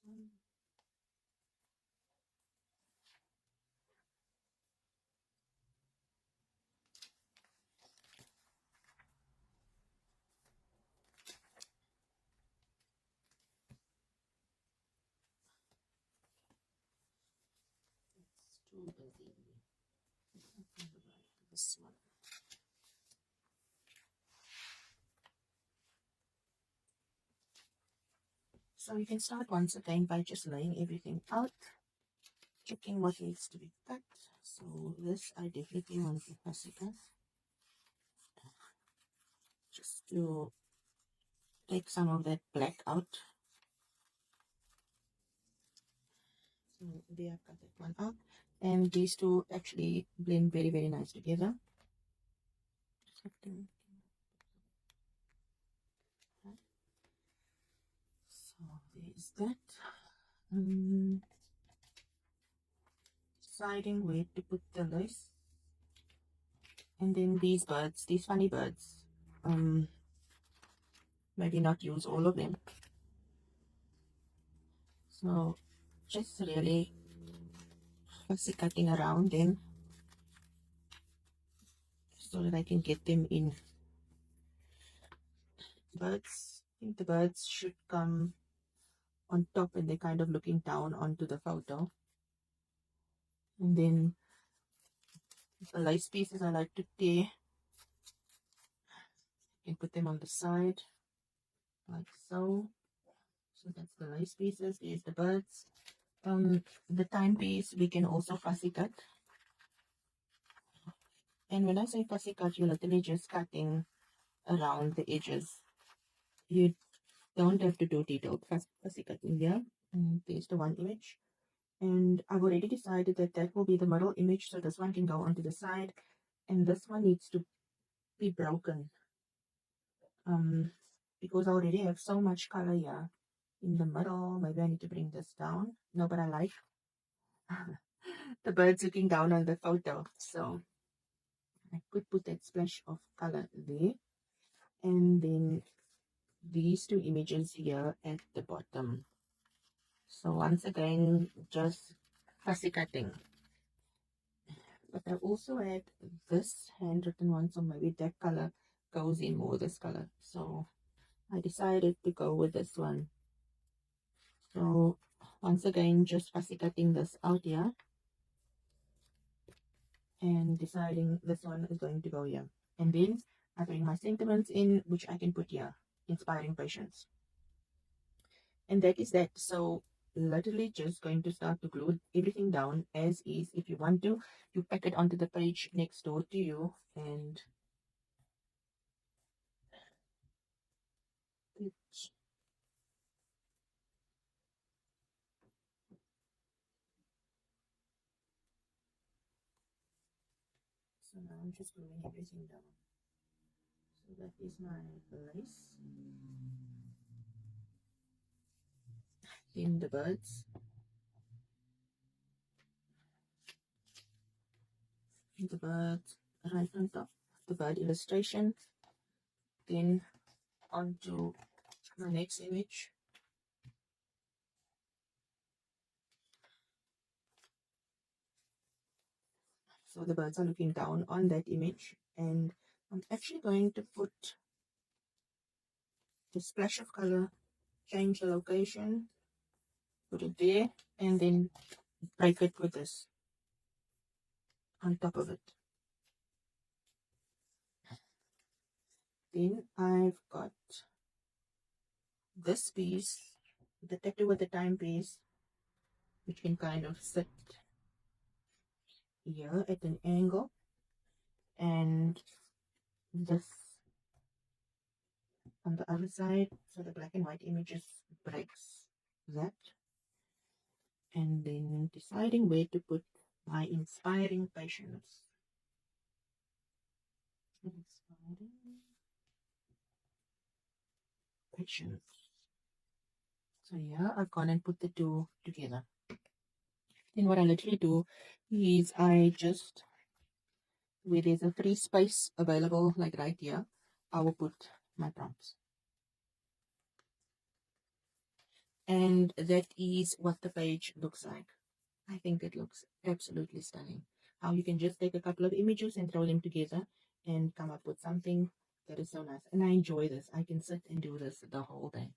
one. It's too busy. This one. So you can start once again by just laying everything out, checking what needs to be cut. So this I definitely want to fussy cut, just to take some of that black out. So there, I've cut that one out, and these two actually blend very, very nice together. So there's that. Deciding where to put the lace, and then these birds, these funny birds. Maybe not use all of them. So just really fussy cutting around them so that I can get them in. Birds, I think the birds should come on top and they're kind of looking down onto the photo. And then the lace pieces I like to tear and put them on the side like so. So that's the lace pieces. There's the birds. The timepiece we can also fussy cut. And when I say fussy cut, you're literally just cutting around the edges. You don't have to do detailed fussy cutting here. And there's the one image. And I've already decided that that will be the middle image. So this one can go onto the side. And this one needs to be broken. Because I already have so much color here in the middle. Maybe I need to bring this down. No, but I like the birds looking down on the photo. So I could put that splash of color there. And then these two images here at the bottom. So once again, just fussy cutting. But I also had this handwritten one, so maybe that color goes in more this color. So I decided to go with this one. So once again, just fussy cutting this out here and deciding this one is going to go here. And then I bring my sentiments in, which I can put here, inspiring patience. And that is that. So literally just going to start to glue everything down as is. If you want to, you pack it onto the page next door to you and so now I'm just gluing everything down. So that is my lace. Then the birds. The birds right on top. The bird illustration. Then onto the next image. So the birds are looking down on that image, and I'm actually going to put the splash of color, change the location, put it there, and then break it with this on top of it. Then I've got this piece, the tattoo with the timepiece, which can kind of sit here at an angle, and this on the other side, so the black and white images breaks that. And then deciding where to put my inspiring patience. Inspiring patience. So yeah, I've gone and put the two together. Then what I literally do is I just, where there's a free space available, like right here, I will put my prompts. And that is what the page looks like. I think it looks absolutely stunning. How you can just take a couple of images and throw them together and come up with something that is so nice. And I enjoy this. I can sit and do this the whole day.